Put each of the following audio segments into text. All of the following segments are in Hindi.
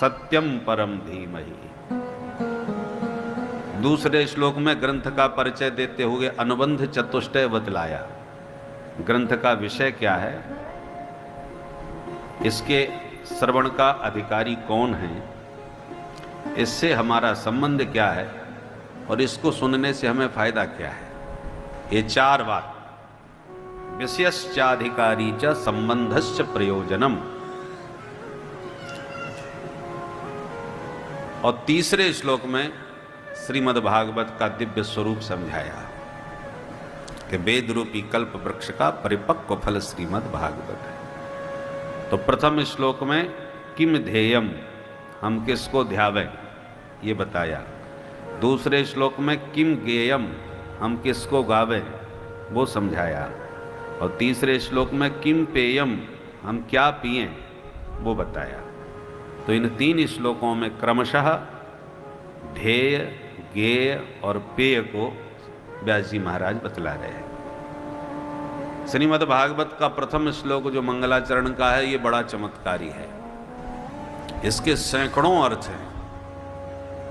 सत्यम परम धीमहि। दूसरे श्लोक में ग्रंथ का परिचय देते हुए अनुबंध चतुष्टय बतलाया। ग्रंथ का विषय क्या है, इसके श्रवण का अधिकारी कौन है, इससे हमारा संबंध क्या है और इसको सुनने से हमें फायदा क्या है। ये चार बात, विषयश्चाधिकारी च संबंधश्च प्रयोजनम। और तीसरे श्लोक में श्रीमद् भागवत का दिव्य स्वरूप समझाया कि वेद रूपी कल्प वृक्ष का परिपक्व फल श्रीमद् भागवत है। तो प्रथम श्लोक में किम ध्येयम, हम किसको ध्यावें, ये बताया। दूसरे श्लोक में किम गेयम, हम किसको गावें, वो समझाया। और तीसरे श्लोक में किम पेयम, हम क्या पिएं, वो बताया। तो इन तीन श्लोकों में क्रमशः ध्येय, गेय और पेय को व्यास जी महाराज बतला रहे हैं। श्रीमद् भागवत का प्रथम श्लोक जो मंगलाचरण का है, ये बड़ा चमत्कारी है। इसके सैकड़ों अर्थ हैं।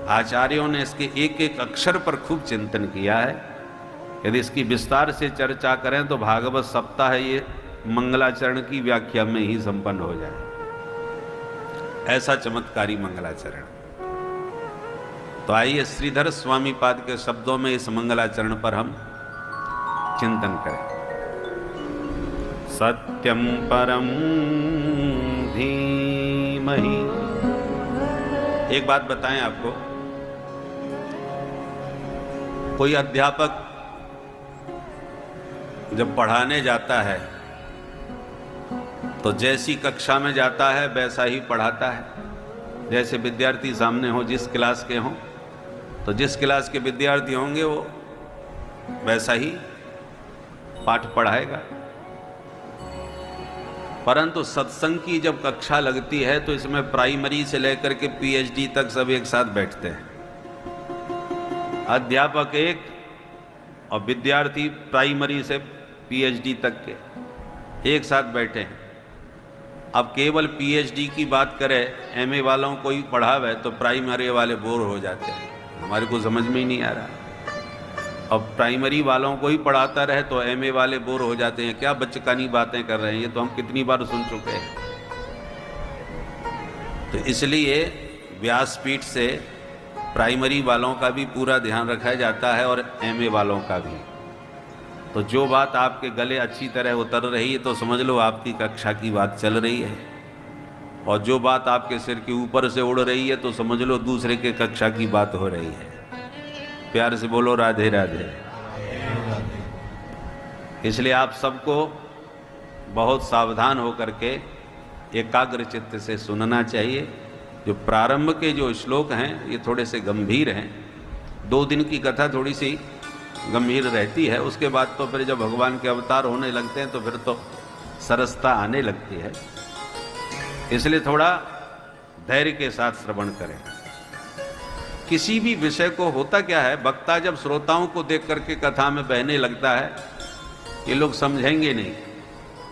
आचार्यों ने इसके एक एक अक्षर पर खूब चिंतन किया है। यदि इसकी विस्तार से चर्चा करें तो भागवत सप्ताह ये मंगलाचरण की व्याख्या में ही संपन्न हो जाए, ऐसा चमत्कारी मंगलाचरण। तो आइए श्रीधर स्वामी पाद के शब्दों में इस मंगलाचरण पर हम चिंतन करें। सत्यम परम धीमहि। एक बात बताएं आपको, कोई अध्यापक जब पढ़ाने जाता है तो जैसी कक्षा में जाता है वैसा ही पढ़ाता है। जैसे विद्यार्थी सामने हो, जिस क्लास के हों, तो जिस क्लास के विद्यार्थी होंगे वो वैसा ही पाठ पढ़ाएगा। परंतु सत्संग की जब कक्षा लगती है तो इसमें प्राइमरी से लेकर के पीएचडी तक सब एक साथ बैठते हैं। अध्यापक एक और विद्यार्थी प्राइमरी से पीएचडी तक के एक साथ बैठे हैं। अब केवल पीएचडी की बात करें, एमए वालों को ही पढ़ावे तो प्राइमरी वाले बोर हो जाते हैं, हमारे को समझ में ही नहीं आ रहा। अब प्राइमरी वालों को ही पढ़ाता रहे तो एमए वाले बोर हो जाते हैं, क्या बच्चकानी बातें कर रहे हैं, ये तो हम कितनी बार सुन चुके हैं। तो इसलिए व्यासपीठ से प्राइमरी वालों का भी पूरा ध्यान रखा जाता है और एमए वालों का भी। तो जो बात आपके गले अच्छी तरह उतर रही है तो समझ लो आपकी कक्षा की बात चल रही है, और जो बात आपके सिर के ऊपर से उड़ रही है तो समझ लो दूसरे के कक्षा की बात हो रही है। प्यार से बोलो राधे राधे। इसलिए आप सबको बहुत सावधान होकर के एकाग्र चित्त से सुनना चाहिए। जो प्रारंभ के जो श्लोक हैं ये थोड़े से गंभीर हैं। 2 दिन की कथा थोड़ी सी गंभीर रहती है, उसके बाद तो फिर जब भगवान के अवतार होने लगते हैं तो फिर तो सरसता आने लगती है। इसलिए थोड़ा धैर्य के साथ श्रवण करें। किसी भी विषय को होता क्या है, वक्ता जब श्रोताओं को देख करके कथा में बहने लगता है, ये लोग समझेंगे नहीं,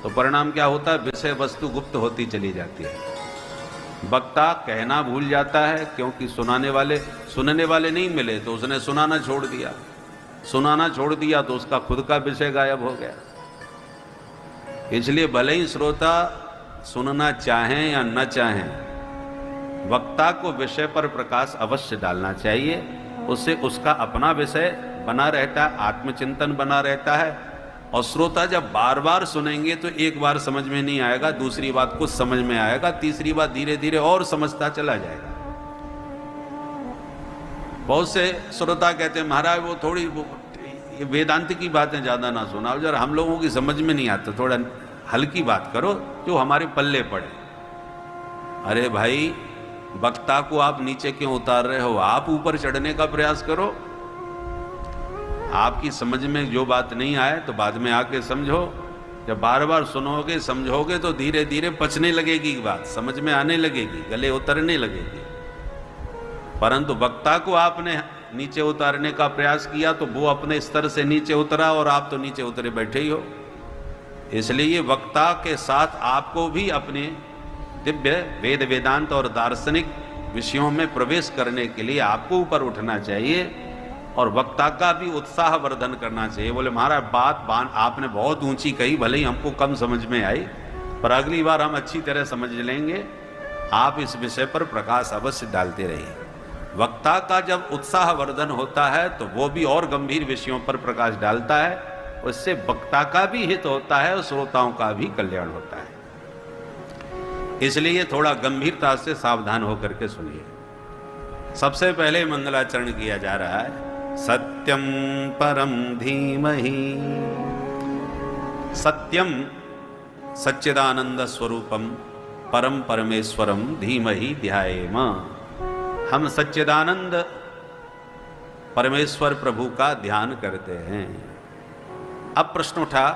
तो परिणाम क्या होता है, विषय वस्तु गुप्त होती चली जाती है। वक्ता कहना भूल जाता है क्योंकि सुनने वाले नहीं मिले तो उसने सुनाना छोड़ दिया, सुनाना छोड़ दिया तो उसका खुद का विषय गायब हो गया। इसलिए भले ही श्रोता सुनना चाहें या न चाहें, वक्ता को विषय पर प्रकाश अवश्य डालना चाहिए। उससे उसका अपना विषय बना रहता है, आत्मचिंतन बना रहता है। और श्रोता जब बार बार सुनेंगे तो एक बार समझ में नहीं आएगा, दूसरी बात कुछ समझ में आएगा, तीसरी बात धीरे धीरे और समझता चला जाएगा। बहुत से श्रोता कहते हैं महाराज वो थोड़ी वेदांत की बातें ज़्यादा ना सुनाओ, जरा हम लोगों की समझ में नहीं आता, थोड़ा हल्की बात करो जो हमारे पल्ले पड़े। अरे भाई, वक्ता को आप नीचे क्यों उतार रहे हो, आप ऊपर चढ़ने का प्रयास करो। आपकी समझ में जो बात नहीं आए तो बाद में आके समझो। जब बार बार सुनोगे समझोगे तो धीरे धीरे पचने लगेगी बात, समझ में आने लगेगी, गले उतरने लगेगी। परंतु वक्ता को आपने नीचे उतारने का प्रयास किया तो वो अपने स्तर से नीचे उतरा और आप तो नीचे उतरे बैठे ही हो। इसलिए वक्ता के साथ आपको भी अपने दिव्य वेद वेदांत और दार्शनिक विषयों में प्रवेश करने के लिए आपको ऊपर उठना चाहिए और वक्ता का भी उत्साह वर्धन करना चाहिए। बोले महाराज बात आपने बहुत ऊंची कही, भले ही हमको कम समझ में आई, पर अगली बार हम अच्छी तरह समझ लेंगे। आप इस विषय पर प्रकाश अवश्य डालते रहिए। वक्ता का जब उत्साह वर्धन होता है तो वो भी और गंभीर विषयों पर प्रकाश डालता है, उससे वक्ता का भी हित होता है और श्रोताओं का भी कल्याण होता है। इसलिए थोड़ा गंभीरता से सावधान होकर के सुनिए। सबसे पहले मंगलाचरण किया जा रहा है, सत्यम परम धीमहि। सत्यम सच्चिदानंद स्वरूपम परम परमेश्वरम धीमहि ध्यायेम। हम सच्चिदानंद परमेश्वर प्रभु का ध्यान करते हैं। अब प्रश्न उठा